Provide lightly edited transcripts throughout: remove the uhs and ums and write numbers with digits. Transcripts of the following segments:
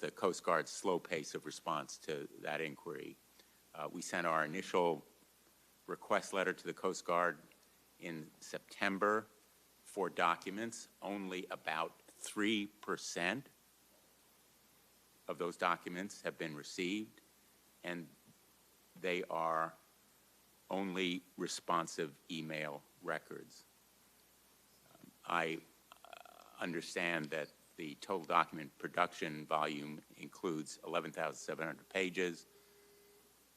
the Coast Guard's slow pace of response to that inquiry. We sent our initial request letter to the Coast Guard in September for documents. Only about 3% of those documents have been received, and they are only responsive email records. I understand that the total document production volume includes 11,700 pages,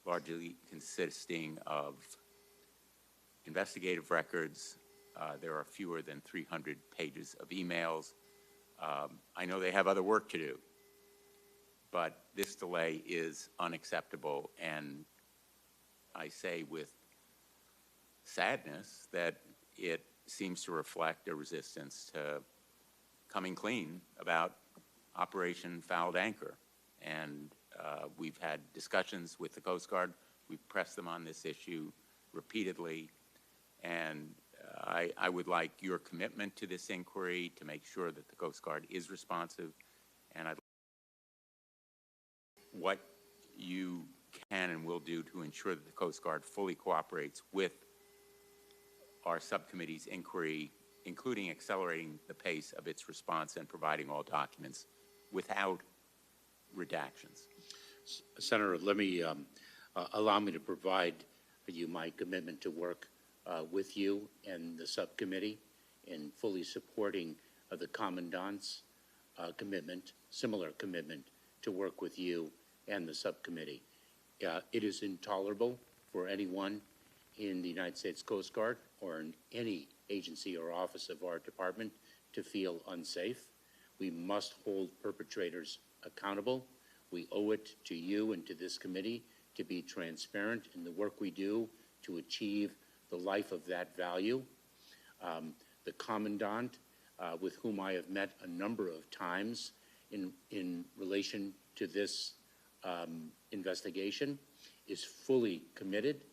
largely consisting of investigative records. There are fewer than 300 pages of emails. I know they have other work to do, but this delay is unacceptable, and I say with sadness that it seems to reflect a resistance to coming clean about Operation Fouled Anchor. And we've had discussions with the Coast Guard. We've pressed them on this issue repeatedly, and I would like your commitment to this inquiry to make sure that the Coast Guard is responsive, and I'd what you can and will do to ensure that the Coast Guard fully cooperates with our subcommittee's inquiry, including accelerating the pace of its response and providing all documents without redactions. Senator, let me allow me to provide you my commitment to work with you and the subcommittee in fully supporting the Commandant's commitment, similar commitment to work with you and the subcommittee. It is intolerable for anyone in the United States Coast Guard or in any agency or office of our department to feel unsafe. We must hold perpetrators accountable. We owe it to you and to this committee to be transparent in the work we do to achieve the life of that value. The Commandant, with whom I have met a number of times in relation to this investigation, is fully committed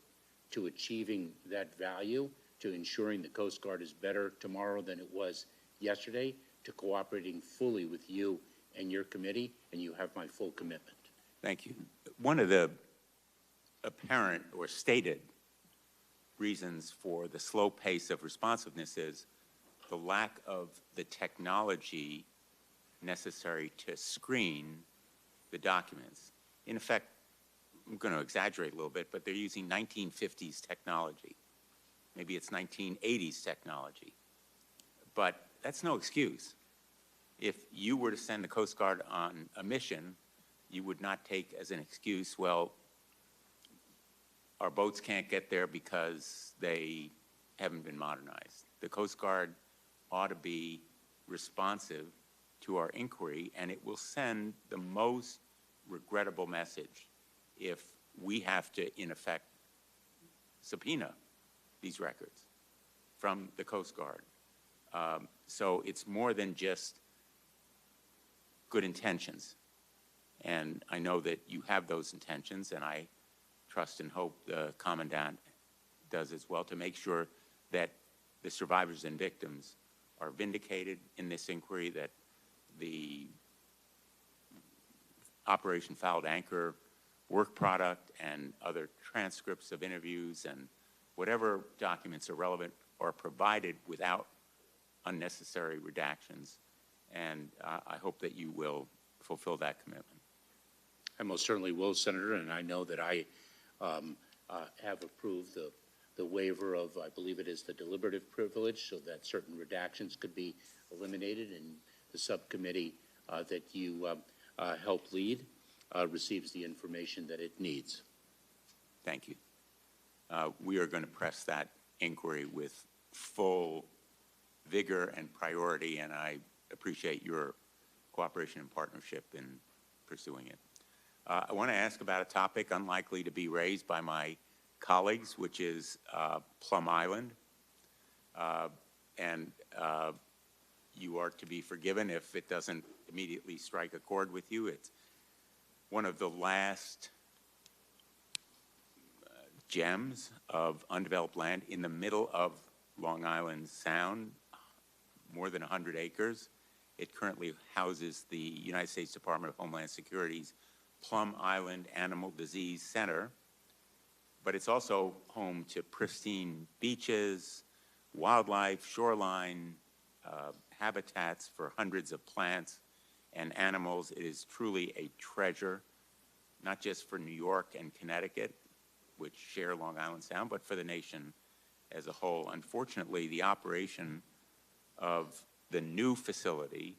to achieving that value, to ensuring the Coast Guard is better tomorrow than it was yesterday, to cooperating fully with you and your committee, and you have my full commitment. Thank you. One of the apparent or stated reasons for the slow pace of responsiveness is the lack of the technology necessary to screen the documents. In effect, I'm going to exaggerate a little bit, but they're using 1950s technology. Maybe it's 1980s technology. But that's no excuse. If you were to send the Coast Guard on a mission, you would not take as an excuse, well, our boats can't get there because they haven't been modernized. The Coast Guard ought to be responsive to our inquiry, and it will send the most regrettable message if we have to, in effect, subpoena these records from the Coast Guard. So it's more than just good intentions. And I know that you have those intentions, and I trust and hope the Commandant does as well, to make sure that the survivors and victims are vindicated in this inquiry, that the Operation Fouled Anchor work product and other transcripts of interviews and whatever documents are relevant are provided without unnecessary redactions. And I hope that you will fulfill that commitment. I most certainly will, Senator, and I know that I have approved the waiver of, I believe it is the deliberative privilege, so that certain redactions could be eliminated, and the subcommittee that you help lead receives the information that it needs. Thank you. We are going to press that inquiry with full vigor and priority, and I appreciate your cooperation and partnership in pursuing it. I want to ask about a topic unlikely to be raised by my colleagues, which is Plum Island. You are to be forgiven if it doesn't immediately strike a chord with you. It's one of the last gems of undeveloped land in the middle of Long Island Sound, more than 100 acres. It currently houses the United States Department of Homeland Security's Plum Island Animal Disease Center, but it's also home to pristine beaches, wildlife, shoreline, habitats for hundreds of plants and animals. It is truly a treasure, not just for New York and Connecticut, which share Long Island Sound, but for the nation as a whole. Unfortunately, the operation of the new facility,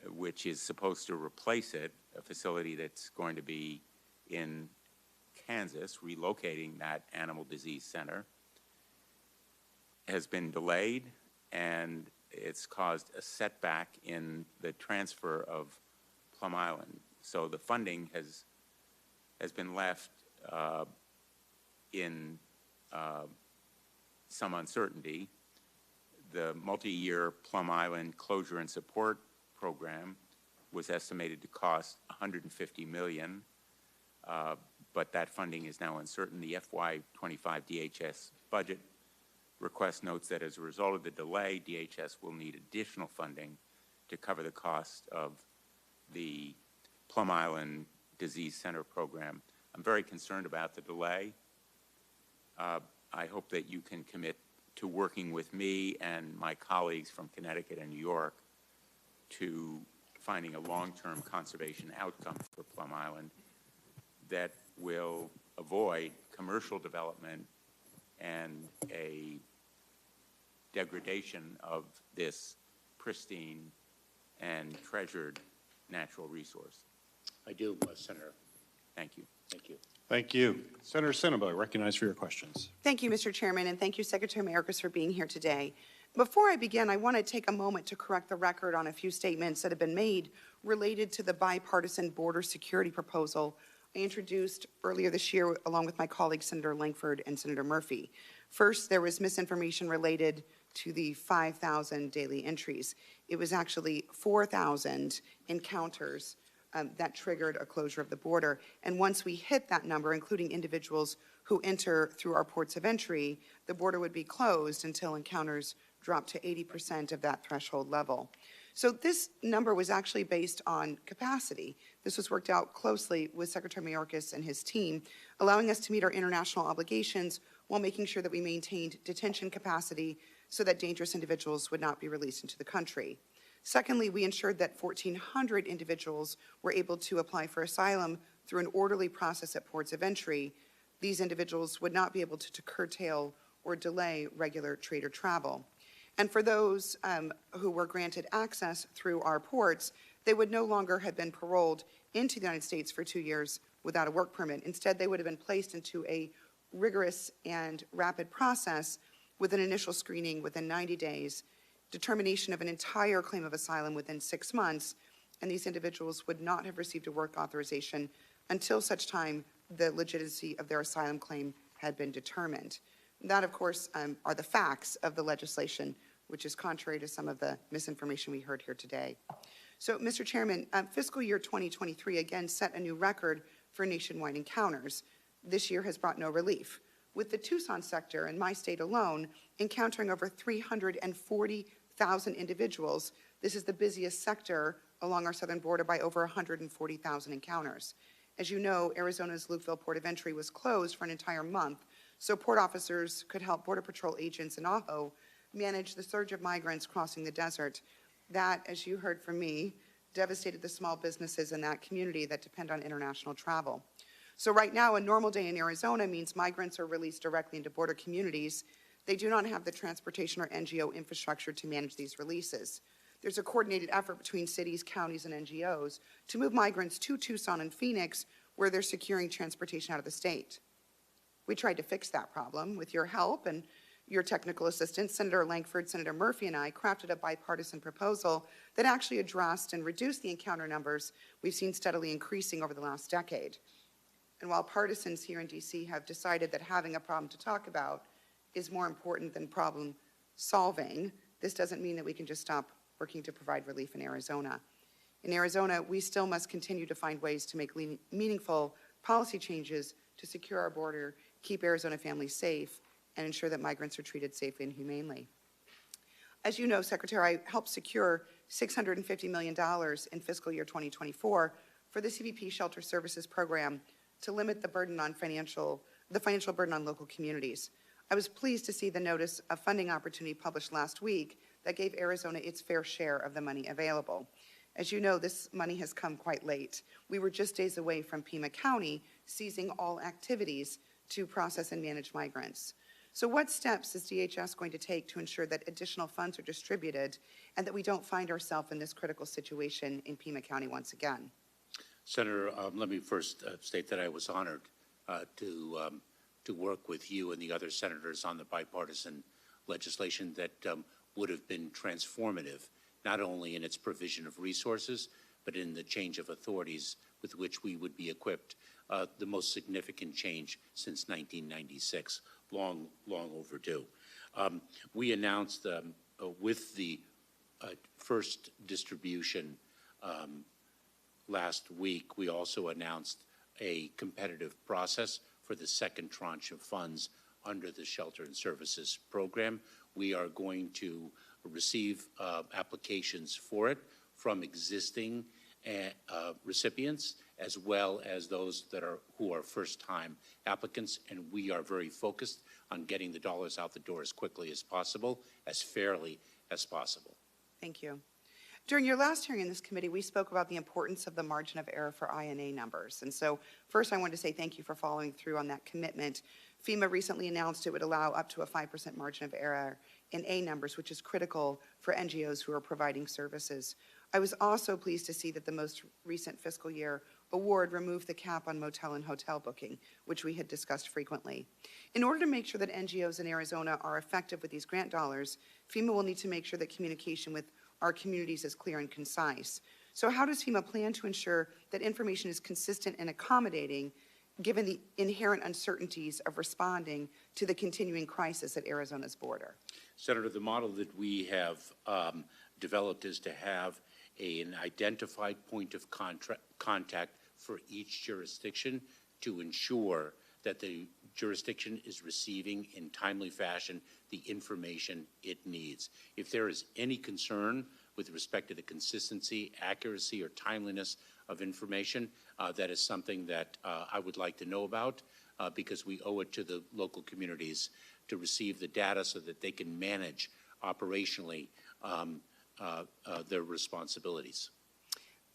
which is supposed to replace it, a facility that's going to be in Kansas, relocating that animal disease center, has been delayed, and it's caused a setback in the transfer of Plum Island. So the funding has been left in some uncertainty. The multi-year Plum Island closure and support program was estimated to cost $150 million, but that funding is now uncertain. The FY25 DHS budget request notes that as a result of the delay, DHS will need additional funding to cover the cost of the Plum Island Disease Center program. I'm very concerned about the delay. I hope that you can commit to working with me and my colleagues from Connecticut and New York to finding a long-term conservation outcome for Plum Island that will avoid commercial development and a degradation of this pristine and treasured natural resource. I do, Senator. Thank you. Thank you. Thank you. Senator Cinnamon, recognized for your questions. Thank you, Mr. Chairman, and thank you, Secretary Mayorkas, for being here today. Before I begin, I want to take a moment to correct the record on a few statements that have been made related to the bipartisan border security proposal I introduced earlier this year along with my colleagues, Senator Langford and Senator Murphy. First, there was misinformation related to the 5,000 daily entries. It was actually 4,000 encounters that triggered a closure of the border. And once we hit that number, including individuals who enter through our ports of entry, the border would be closed until encounters dropped to 80% of that threshold level. So this number was actually based on capacity. This was worked out closely with Secretary Mayorkas and his team, allowing us to meet our international obligations while making sure that we maintained detention capacity so that dangerous individuals would not be released into the country. Secondly, we ensured that 1,400 individuals were able to apply for asylum through an orderly process at ports of entry. These individuals would not be able to curtail or delay regular trade or travel. And for those who were granted access through our ports, they would no longer have been paroled into the United States for 2 years without a work permit. Instead, they would have been placed into a rigorous and rapid process with an initial screening within 90 days, determination of an entire claim of asylum within 6 months, and these individuals would not have received a work authorization until such time the legitimacy of their asylum claim had been determined. That, of course, are the facts of the legislation, which is contrary to some of the misinformation we heard here today. So, Mr. Chairman, fiscal year 2023 again set a new record for nationwide encounters. This year has brought no relief, with the Tucson sector and my state alone encountering over 340,000 individuals. This is the busiest sector along our southern border by over 140,000 encounters. As you know, Arizona's Lukeville Port of Entry was closed for an entire month, so port officers could help Border Patrol agents in Ajo manage the surge of migrants crossing the desert. That, as you heard from me, devastated the small businesses in that community that depend on international travel. So right now, a normal day in Arizona means migrants are released directly into border communities. They do not have the transportation or NGO infrastructure to manage these releases. There's a coordinated effort between cities, counties, and NGOs to move migrants to Tucson and Phoenix, where they're securing transportation out of the state. We tried to fix that problem with your help and your technical assistance. Senator Langford, Senator Murphy, and I crafted a bipartisan proposal that actually addressed and reduced the encounter numbers we've seen steadily increasing over the last decade. And while partisans here in DC have decided that having a problem to talk about is more important than problem solving, this doesn't mean that we can just stop working to provide relief in Arizona. In Arizona, we still must continue to find ways to make meaningful policy changes to secure our border, keep Arizona families safe, and ensure that migrants are treated safely and humanely. As you know, Secretary, I helped secure $650 million in fiscal year 2024 for the CBP Shelter Services Program to limit the financial burden on local communities. I was pleased to see the notice of funding opportunity published last week that gave Arizona its fair share of the money available. As you know, this money has come quite late. We were just days away from Pima County ceasing all activities to process and manage migrants. So what steps is DHS going to take to ensure that additional funds are distributed and that we don't find ourselves in this critical situation in Pima County once again? Senator, let me first state that I was honored to work with you and the other senators on the bipartisan legislation that would have been transformative, not only in its provision of resources, but in the change of authorities with which we would be equipped, the most significant change since 1996, long overdue. We announced with the first distribution last week, we also announced a competitive process for the second tranche of funds under the Shelter and Services Program. We are going to receive applications for it from existing recipients as well as those who are first-time applicants, and we are very focused on getting the dollars out the door as quickly as possible, as fairly as possible. Thank you. During your last hearing in this committee, we spoke about the importance of the margin of error for INA numbers. And so first I wanted to say thank you for following through on that commitment. FEMA recently announced it would allow up to a 5% margin of error in A numbers, which is critical for NGOs who are providing services. I was also pleased to see that the most recent fiscal year award removed the cap on motel and hotel booking, which we had discussed frequently. In order to make sure that NGOs in Arizona are effective with these grant dollars, FEMA will need to make sure that communication with our communities is clear and concise. So how does FEMA plan to ensure that information is consistent and accommodating given the inherent uncertainties of responding to the continuing crisis at Arizona's border? Senator, the model that we have developed is to have an identified point of contact for each jurisdiction to ensure that the jurisdiction is receiving in timely fashion the information it needs. If there is any concern with respect to the consistency, accuracy, or timeliness of information, that is something that I would like to know about because we owe it to the local communities to receive the data so that they can manage operationally their responsibilities.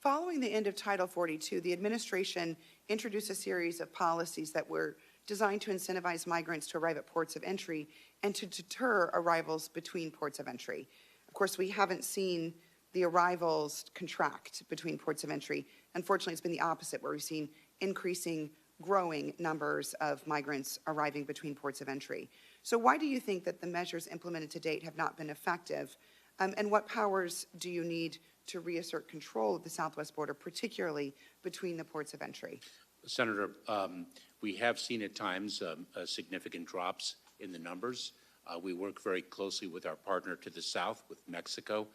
Following the end of Title 42, the administration introduced a series of policies that were designed to incentivize migrants to arrive at ports of entry and to deter arrivals between ports of entry. Of course, we haven't seen the arrivals contract between ports of entry. Unfortunately, it's been the opposite, where we've seen growing numbers of migrants arriving between ports of entry. So why do you think that the measures implemented to date have not been effective? And what powers do you need to reassert control of the southwest border, particularly between the ports of entry? Senator, we have seen at times significant drops in the numbers. We work very closely with our partner to the south, with Mexico.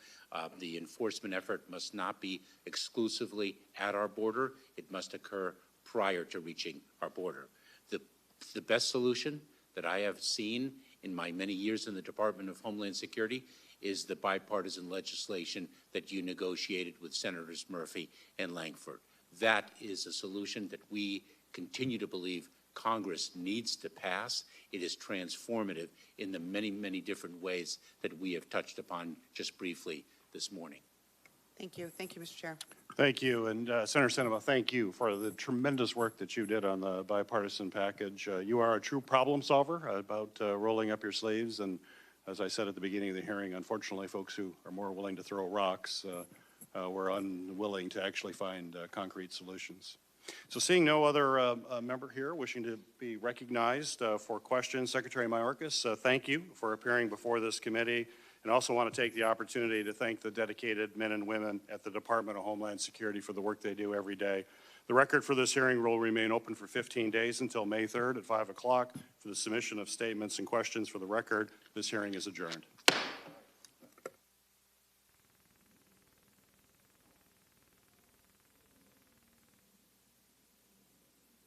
The enforcement effort must not be exclusively at our border. It must occur prior to reaching our border. The best solution that I have seen in my many years in the Department of Homeland Security is the bipartisan legislation that you negotiated with Senators Murphy and Langford. That is a solution that we continue to believe Congress needs to pass. It is transformative in the many, many different ways that we have touched upon just briefly this morning. Thank you. Thank you, Mr. Chair. Thank you. And Senator Sinema, thank you for the tremendous work that you did on the bipartisan package. You are a true problem solver about rolling up your sleeves. And as I said at the beginning of the hearing, unfortunately, folks who are more willing to throw rocks were unwilling to actually find concrete solutions. So seeing no other member here wishing to be recognized for questions, Secretary Mayorkas, thank you for appearing before this committee, and also want to take the opportunity to thank the dedicated men and women at the Department of Homeland Security for the work they do every day. The record for this hearing will remain open for 15 days until May 3rd at 5 o'clock for the submission of statements and questions for the record. This hearing is adjourned.